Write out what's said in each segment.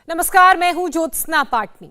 नमस्कार, मैं हूं ज्योत्सना पाटनी।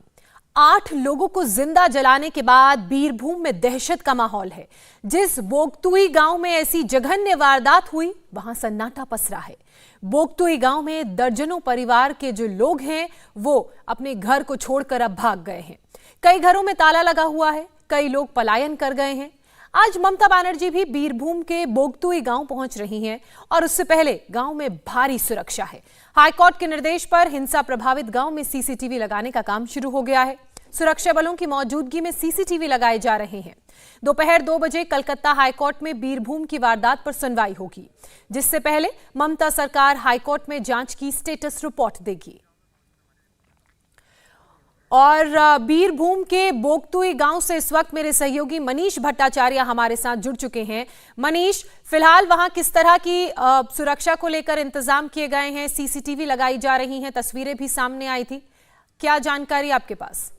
8 लोगों को जिंदा जलाने के बाद बीरभूम में दहशत का माहौल है। जिस बोगतुई गांव में ऐसी जघन्य वारदात हुई, वहां सन्नाटा पसरा है। बोगतुई गांव में दर्जनों परिवार के जो लोग हैं, वो अपने घर को छोड़कर अब भाग गए हैं। कई घरों में ताला लगा हुआ है, कई लोग पलायन कर गए हैं। आज ममता बनर्जी भी बीरभूम के बोगतुई गांव पहुंच रही हैं और उससे पहले गांव में भारी सुरक्षा है। हाईकोर्ट के निर्देश पर हिंसा प्रभावित गांव में सीसीटीवी लगाने का काम शुरू हो गया है। सुरक्षा बलों की मौजूदगी में सीसीटीवी लगाए जा रहे हैं। दोपहर 2 बजे कलकत्ता हाईकोर्ट में बीरभूम की वारदात पर सुनवाई होगी, जिससे पहले ममता सरकार हाईकोर्ट में जांच की स्टेटस रिपोर्ट देगी। और बीरभूम के बोगतुई गांव से इस वक्त मेरे सहयोगी मनीष भट्टाचार्य हमारे साथ जुड़ चुके हैं। मनीष, फिलहाल वहां किस तरह की सुरक्षा को लेकर इंतजाम किए गए हैं? सीसीटीवी लगाई जा रही हैं, तस्वीरें भी सामने आई थी, क्या जानकारी आपके पास?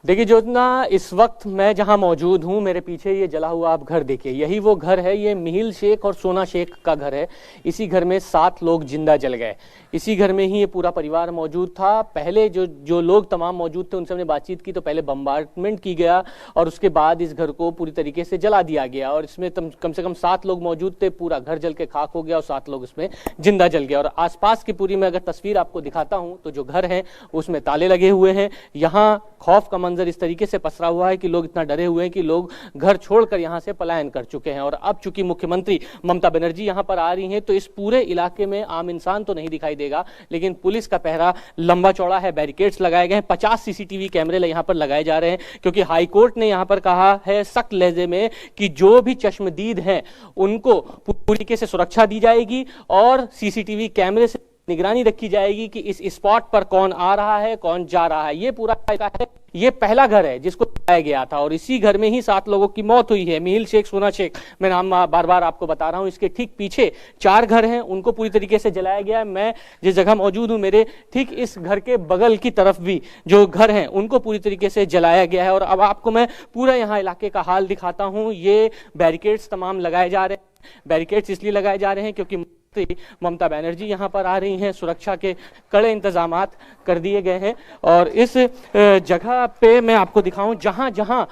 देखिए ज्योत्सना, इस वक्त मैं जहां मौजूद हूं, मेरे पीछे ये जला हुआ आप घर देखिए, यही वो घर है। ये मिहिल शेख और सोना शेख का घर है। इसी घर में 7 लोग जिंदा जल गए। इसी घर में ही ये पूरा परिवार मौजूद था। पहले जो लोग तमाम मौजूद थे उनसे हमने बातचीत की तो पहले बम्बार्टमेंट की गया और उसके बाद इस घर को पूरी तरीके से जला दिया गया और इसमें कम से कम 7 लोग मौजूद थे। पूरा घर जल के खाक हो गया और 7 लोग इसमें जिंदा जल गए। और आसपास की पूरी मैं अगर तस्वीर आपको दिखाता हूं तो जो घर है उसमें ताले लगे हुए हैं। यहाँ खौफ का मंजर इस तरीके से पसरा हुआ है कि लोग इतना डरे हुए हैं कि लोग घर छोड़कर यहां से पलायन कर चुके हैं। और अब चूंकि मुख्यमंत्री ममता बनर्जी यहां पर आ रही हैं तो इस पूरे इलाके में आम इंसान तो नहीं दिखाई देगा, लेकिन पुलिस का पहरा लंबा चौड़ा है। बैरिकेड्स लगाए गए हैं। 50 सीसीटीवी कैमरे यहां पर लगाए जा रहे हैं, क्योंकि हाईकोर्ट ने यहां पर कहा है सख्त लहजे में कि जो भी चश्मदीद हैं उनको पूरी तरीके से सुरक्षा दी जाएगी और सीसीटीवी कैमरे से निगरानी रखी जाएगी कि इस स्पॉट पर कौन आ रहा है, कौन जा रहा है। ये पूरा है, ये पहला घर है जिसको जलाया गया था और इसी घर में ही 7 लोगों की मौत हुई है। मिहिल शेख, सोना शेख, मैं नाम बार बार आपको बता रहा हूं। इसके ठीक पीछे 4 घर हैं, उनको पूरी तरीके से जलाया गया है। मैं जिस जगह मौजूद हूं, मेरे ठीक इस घर के बगल की तरफ भी जो घर हैं उनको पूरी तरीके से जलाया गया है। और अब आपको मैं पूरा यहाँ इलाके का हाल दिखाता हूँ। ये बैरिकेड्स तमाम लगाए जा रहे हैं। बैरिकेड्स इसलिए लगाए जा रहे हैं क्योंकि ममता बनर्जी यहां पर आ रही हैं। सुरक्षा के कड़े इंतजामात कर दिए गए हैं और इस जगह पे मैं आपको दिखाऊं जहां जहां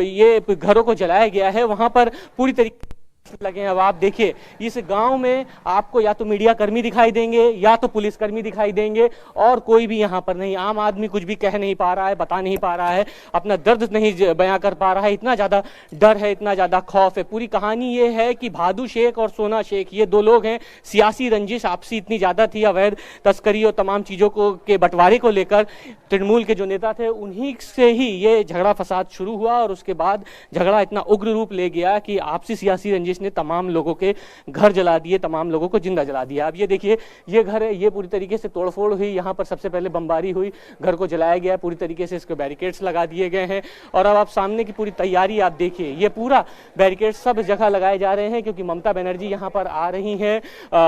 ये घरों को जलाया गया है वहां पर पूरी तरीके लगे हैं। अब आप देखिए, इस गांव में आपको या तो मीडिया कर्मी दिखाई देंगे या तो पुलिस कर्मी दिखाई देंगे और कोई भी यहां पर नहीं। आम आदमी कुछ भी कह नहीं पा रहा है, बता नहीं पा रहा है, अपना दर्द नहीं बयां कर पा रहा है। इतना ज्यादा डर है, इतना ज्यादा खौफ है। पूरी कहानी ये है कि भादु शेख और सोना शेख, ये 2 लोग हैं। सियासी रंजिश आपसी इतनी ज्यादा थी, अवैध तस्करी और तमाम चीजों को के बंटवारे को लेकर तृणमूल के जो नेता थे उन्हीं से ही ये झगड़ा फसाद शुरू हुआ और उसके बाद झगड़ा इतना उग्र रूप ले गया कि आपसी सियासी रंजिश ने तमाम लोगों के घर जला दिए, तमाम लोगों को जिंदा जला दिया। अब ये देखिए, ये घर है, ये पूरी तरीके से तोड़फोड़ हुई। यहाँ पर सबसे पहले बमबारी हुई, घर को जलाया गया, पूरी तरीके से इसके बैरिकेड्स लगा दिए गए हैं। और अब आप सामने की पूरी तैयारी आप देखिए, ये पूरा बैरिकेड सब जगह लगाए जा रहे हैं क्योंकि ममता बनर्जी यहाँ पर आ रही हैं।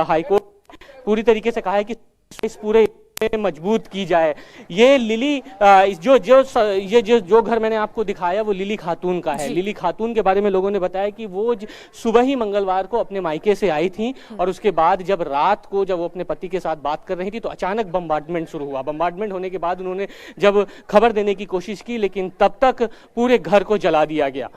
हाईकोर्ट पूरी तरीके से कहा है कि इस पूरे मजबूत की जाए। ये लिली जो घर मैंने आपको दिखाया वो लिली खातून का है। लिली खातून के बारे में लोगों ने बताया कि वो सुबह ही मंगलवार को अपने मायके से आई थी और उसके बाद जब रात को जब वो अपने पति के साथ बात कर रही थी तो अचानक बम्बार्टमेंट शुरू हुआ। बम्बार्टमेंट होने के बाद उन्होंने जब खबर देने की कोशिश की लेकिन तब तक पूरे घर को जला दिया गया।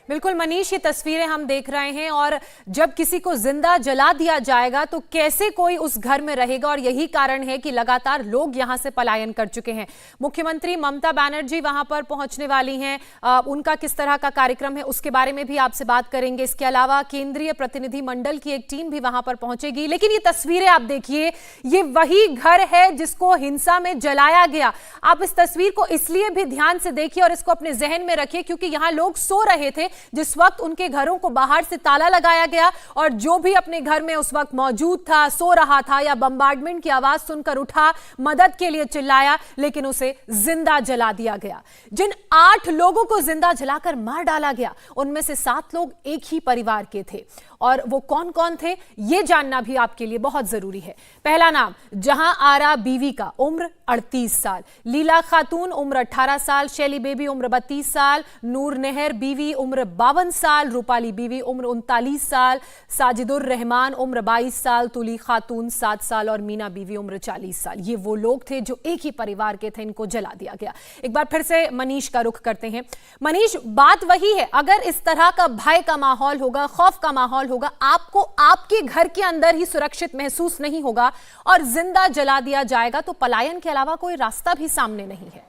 बिल्कुल मनीष, ये तस्वीरें हम देख रहे हैं और जब किसी को जिंदा जला दिया जाएगा तो कैसे कोई उस घर में रहेगा और यही कारण है कि लगातार लोग यहां से पलायन कर चुके हैं। मुख्यमंत्री ममता बनर्जी वहां पर पहुंचने वाली हैं, उनका किस तरह का कार्यक्रम है उसके बारे में भी आपसे बात करेंगे। इसके अलावा केंद्रीय प्रतिनिधि मंडल की एक टीम भी वहां पर पहुंचेगी। लेकिन ये तस्वीरें आप देखिए, ये वही घर है जिसको हिंसा में जलाया गया। आप इस तस्वीर को इसलिए भी ध्यान से देखिए और इसको अपने जहन में रखिए क्योंकि यहां लोग सो रहे थे जिस वक्त उनके घरों को बाहर से ताला लगाया गया और जो भी अपने घर में उस वक्त मौजूद था, सो रहा था या बम्बार्टमेंट की आवाज सुनकर उठा, मदद के लिए चिल्लाया, लेकिन उसे जिंदा जला दिया गया। जिन 8 लोगों को जिंदा जलाकर मार डाला गया उनमें से 7 लोग एक ही परिवार के थे और वो कौन कौन थे ये जानना भी आपके लिए बहुत जरूरी है। पहला नाम जहां आरा बीवी का, उम्र 38 साल, लीला खातून उम्र 18 साल, शैली बेबी उम्र 32 साल, नूर नहर बीवी उम्र 52 साल, रूपाली बीवी उम्र 39 साल, साजिदुर रहमान उम्र 22 साल, तुली खातून 7 साल और मीना बीवी उम्र 40 साल। ये वो लोग थे जो एक ही परिवार के थे, इनको जला दिया गया। एक बार फिर से मनीष का रुख करते हैं। मनीष, बात वही है, अगर इस तरह का भय का माहौल होगा, खौफ का माहौल होगा, आपको आपके घर के अंदर ही सुरक्षित महसूस नहीं होगा और जिंदा जला दिया जाएगा, तो पलायन के अलावा कोई रास्ता भी सामने नहीं है।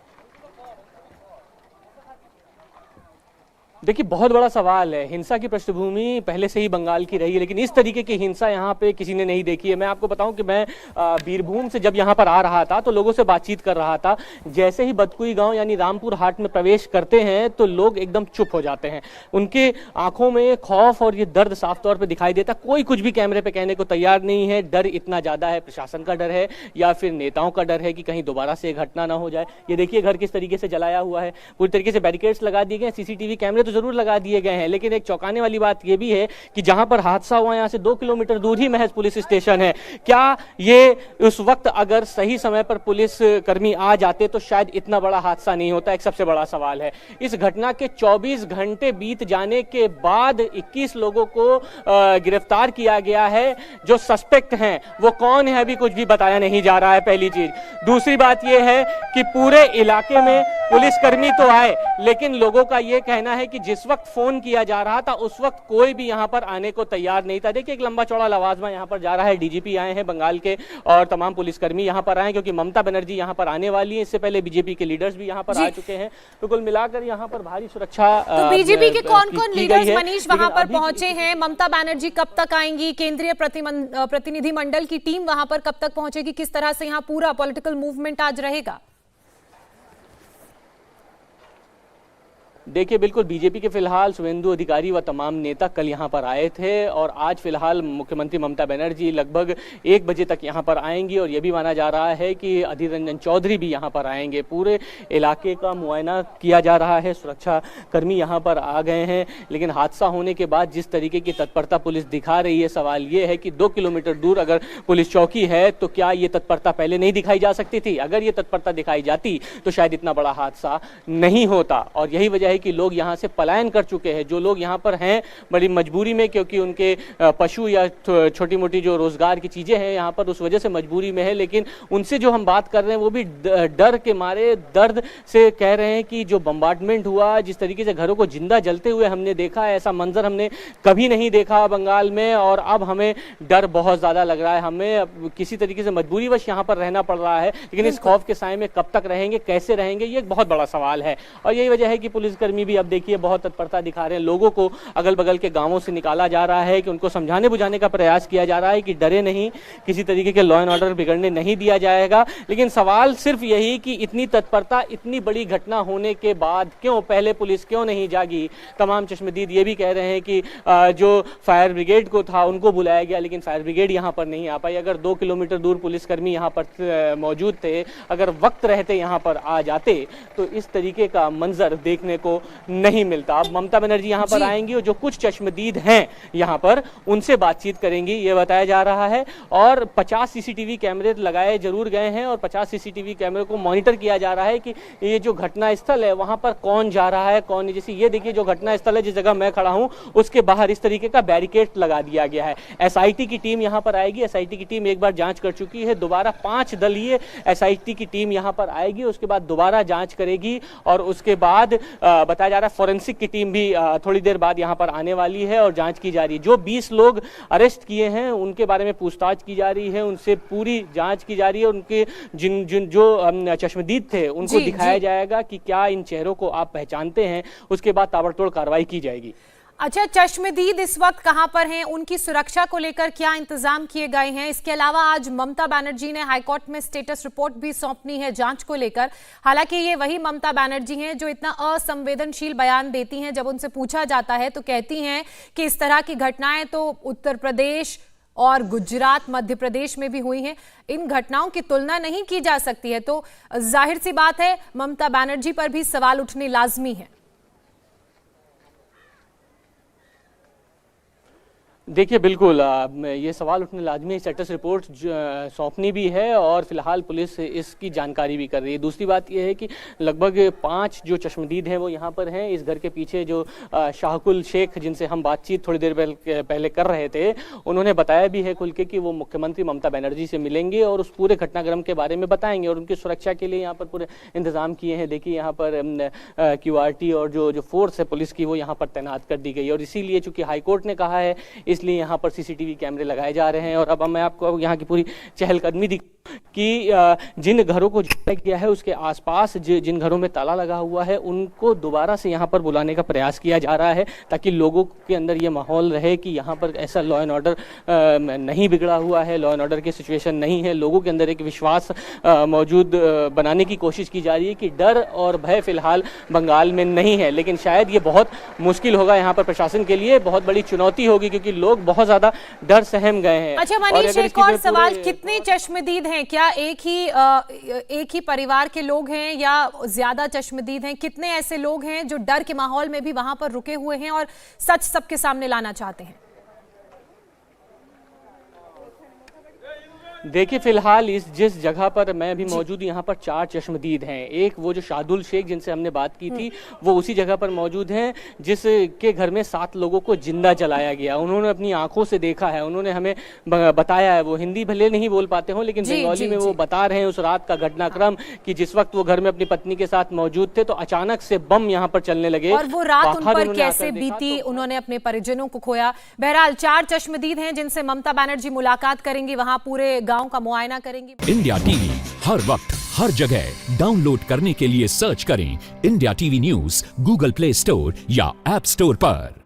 देखिए, बहुत बड़ा सवाल है। हिंसा की पृष्ठभूमि पहले से ही बंगाल की रही है, लेकिन इस तरीके की हिंसा यहाँ पे किसी ने नहीं देखी है। मैं आपको बताऊं कि मैं बीरभूम से जब यहाँ पर आ रहा था तो लोगों से बातचीत कर रहा था। जैसे ही बदकुई गांव यानी रामपुर हाट में प्रवेश करते हैं तो लोग एकदम चुप हो जाते हैं। उनके आंखों में खौफ और ये दर्द साफ तौर पर दिखाई देता। कोई कुछ भी कैमरे पे कहने को तैयार नहीं है। डर इतना ज्यादा है, प्रशासन का डर है या फिर नेताओं का डर है कि कहीं दोबारा से घटना ना हो जाए। ये देखिए, घर किस तरीके से जलाया हुआ है, पूरी तरीके से बैरिकेड्स लगा दिए गए, सीसीटीवी कैमरे तो जरूर लगा दिए गए हैं, लेकिन एक चौंकाने वाली बात यह भी है कि जहां पर हादसा हुआ यहां से 2 किलोमीटर दूर ही महज पुलिस स्टेशन है। क्या ये उस वक्त अगर सही समय पर पुलिस कर्मी आ जाते तो शायद इतना बड़ा हादसा नहीं होता? एक सबसे बड़ा सवाल है। इस घटना के 24 घंटे बीत जाने के बाद 21 लोगों को गिरफ्तार किया गया है। जो सस्पेक्ट हैं वो कौन है अभी कुछ भी बताया नहीं जा रहा है, पहली चीज। दूसरी बात यह है कि पूरे इलाके में पुलिसकर्मी तो आए, लेकिन लोगों का यह कहना है कि जिस वक्त फोन किया जा रहा था उस वक्त कोई भी यहां पर आने को तैयार नहीं था। देखिए, एक लंबा चौड़ा लवाजमा यहां पर जा रहा है। डीजीपी आए हैं बंगाल के और तमाम पुलिसकर्मी यहां पर आए क्योंकि ममता बनर्जी यहां पर आने वाली है। इससे पहले बीजेपी के लीडर्स भी यहां पर आ चुके हैं। तो कुल मिलाकर यहां पर भारी सुरक्षा। तो बीजेपी के कौन कौन लीडर्स मनीष वहां पर पहुंचे हैं? ममता बनर्जी कब तक आएंगी? केंद्रीय प्रतिनिधिमंडल की टीम वहां पर कब तक पहुंचेगी? किस तरह से यहां पूरा पॉलिटिकल मूवमेंट आज रहेगा? देखिए, बिल्कुल बीजेपी के फिलहाल शुभेंदु अधिकारी व तमाम नेता कल यहां पर आए थे और आज फिलहाल मुख्यमंत्री ममता बनर्जी लगभग 1 बजे तक यहां पर आएंगी और यह भी माना जा रहा है कि अधीर रंजन चौधरी भी यहां पर आएंगे। पूरे इलाके का मुआयना किया जा रहा है, सुरक्षा कर्मी यहां पर आ गए हैं। लेकिन हादसा होने के बाद जिस तरीके की तत्परता पुलिस दिखा रही है, सवाल ये है कि 2 किलोमीटर दूर अगर पुलिस चौकी है तो क्या ये तत्परता पहले नहीं दिखाई जा सकती थी? अगर ये तत्परता दिखाई जाती तो शायद इतना बड़ा हादसा नहीं होता। और यही वजह है कि लोग यहां से पलायन कर चुके हैं। जो लोग यहां पर हैं बड़ी मजबूरी में, क्योंकि उनके पशु या छोटी मोटी जो रोजगार की चीजें हैं यहां पर उस वजह से मजबूरी में है। लेकिन उनसे जो हम बात कर रहे हैं वो भी डर के मारे, दर्द से कह रहे हैं कि जो बम्बार्डमेंट हुआ, जिस तरीके से घरों को जिंदा जलते हुए हमने देखा है, ऐसा मंजर हमने कभी नहीं देखा बंगाल में। और अब हमें डर बहुत ज्यादा लग रहा है। हमें किसी तरीके से मजबूरीवश यहां पर रहना पड़ रहा है, लेकिन इस खौफ के साए में कब तक रहेंगे, कैसे रहेंगे, ये एक बहुत बड़ा सवाल है। और यही वजह है कि पुलिसकर्मी भी अब देखिए बहुत तत्परता दिखा रहे हैं। लोगों को अगल बगल के गांवों से निकाला जा रहा है कि उनको समझाने बुझाने का प्रयास किया जा रहा है कि डरे नहीं, किसी तरीके के लॉ एंड ऑर्डर बिगड़ने नहीं दिया जाएगा। लेकिन सवाल सिर्फ यही कि इतनी तत्परता, इतनी बड़ी घटना होने के बाद क्यों पहले पुलिस क्यों नहीं जागी? तमाम चश्मदीद ये भी कह रहे हैं कि जो फायर ब्रिगेड को था उनको बुलाया गया, लेकिन फायर ब्रिगेड यहां पर नहीं आ पाई। अगर 2 किलोमीटर दूर पुलिसकर्मी यहां पर मौजूद थे, अगर वक्त रहते यहां पर आ जाते तो इस तरीके का मंजर देखने को नहीं मिलता। अब ममता बनर्जी यहां पर आएंगी और जो कुछ चश्मदीद हैं यहां पर उनसे बातचीत करेंगी, ये बताया जा रहा है। और 50 सीसीटीवी कैमरे लगाए जरूर गए हैं और 50 सीसीटीवी कैमरे को मॉनिटर किया जा रहा है कि ये जो घटना स्थल है वहां पर कौन जा रहा है, कौन नहीं। जैसे ये देखिए, जो घटना स्थल है, जिस जगह मैं खड़ा हूं उसके बाहर इस तरीके का बैरिकेड लगा दिया गया है। एसआईटी की टीम यहां पर आएगी। एसआईटी की टीम एक बार जांच कर चुकी है, दोबारा 5 दलीय एसआईटी की टीम यहां पर आएगी, उसके बाद दोबारा जांच करेगी और उसके बाद बताया जा रहा है फोरेंसिक की टीम भी थोड़ी देर बाद यहां पर आने वाली है और जांच की जा रही है। जो 20 लोग अरेस्ट किए हैं उनके बारे में पूछताछ की जा रही है, उनसे पूरी जांच की जा रही है। उनके जो चश्मदीद थे उनको दिखाया जाएगा कि क्या इन चेहरों को आप पहचानते हैं, उसके बाद ताबड़तोड़ कार्रवाई की जाएगी। अच्छा, चश्मदीद इस वक्त कहां पर हैं? उनकी सुरक्षा को लेकर क्या इंतजाम किए गए हैं? इसके अलावा आज ममता बनर्जी ने हाईकोर्ट में स्टेटस रिपोर्ट भी सौंपनी है जांच को लेकर। हालांकि ये वही ममता बनर्जी हैं जो इतना असंवेदनशील बयान देती हैं। जब उनसे पूछा जाता है तो कहती हैं कि इस तरह की घटनाएं तो उत्तर प्रदेश और गुजरात, मध्य प्रदेश में भी हुई हैं, इन घटनाओं की तुलना नहीं की जा सकती है। तो जाहिर सी बात है ममता बनर्जी पर भी सवाल उठने लाजमी है। देखिए बिल्कुल ये सवाल उठने लाजमी है। स्टेटस रिपोर्ट सौंपनी भी है और फिलहाल पुलिस इसकी जानकारी भी कर रही है। दूसरी बात यह है कि लगभग 5 जो चश्मदीद हैं वो यहाँ पर हैं। इस घर के पीछे जो शाहकुल शेख जिनसे हम बातचीत थोड़ी देर पहले कर रहे थे, उन्होंने बताया भी है खुल के कि वो मुख्यमंत्री ममता बनर्जी से मिलेंगे और उस पूरे घटनाक्रम के बारे में बताएंगे और उनकी सुरक्षा के लिए यहाँ पर पूरे इंतजाम किए हैं। देखिए यहाँ पर QRT और जो फोर्स है पुलिस की वो यहाँ पर तैनात कर दी गई और इसीलिए चूंकि हाईकोर्ट ने कहा है इसलिए यहाँ पर CCTV कैमरे लगाए जा रहे हैं। और अब मैं आपको यहाँ की पूरी चहलकदमी कि जिन घरों को जलाया गया है उसके आसपास जिन घरों में ताला लगा हुआ है उनको दोबारा से यहाँ पर बुलाने का प्रयास किया जा रहा है ताकि लोगों के अंदर ये माहौल रहे कि यहाँ पर ऐसा लॉ एंड ऑर्डर नहीं बिगड़ा हुआ है, लॉ एंड ऑर्डर की सिचुएशन नहीं है। लोगों के अंदर एक विश्वास मौजूद बनाने की कोशिश की जा रही है कि डर और भय फिलहाल बंगाल में नहीं है। लेकिन शायद ये बहुत मुश्किल होगा यहाँ पर प्रशासन के लिए, बहुत बड़ी चुनौती होगी क्योंकि लोग बहुत ज्यादा डर सहम गए हैं। अच्छा मनीष, एक और सवाल, कितने चश्मदीद हैं? क्या एक ही परिवार के लोग हैं या ज्यादा चश्मदीद हैं? कितने ऐसे लोग हैं जो डर के माहौल में भी वहां पर रुके हुए हैं और सच सबके सामने लाना चाहते हैं? देखिए फिलहाल जिस जगह पर मैं अभी मौजूद यहाँ पर 4 चश्मदीद हैं। एक वो जो शाहदुल शेख जिनसे हमने बात की थी वो उसी जगह पर मौजूद हैं जिसके घर में 7 लोगों को जिंदा जलाया गया। उन्होंने अपनी आंखों से देखा है, उन्होंने हमें बताया है। वो हिंदी भले नहीं बोल पाते हों लेकिन बंगाली में वो बता रहे हैं उस रात का घटनाक्रम कि जिस वक्त वो घर में अपनी पत्नी के साथ मौजूद थे तो अचानक से बम यहाँ पर चलने लगे और वो रात उन पर कैसे बीती, उन्होंने अपने परिजनों को खोया। बहरहाल 4 चश्मदीद हैं जिनसे ममता बनर्जी मुलाकात करेंगी, वहां पूरे गांव का मुआयना करेंगी। इंडिया टीवी हर वक्त हर जगह डाउनलोड करने के लिए सर्च करें India TV news Google play store या ऐप स्टोर पर।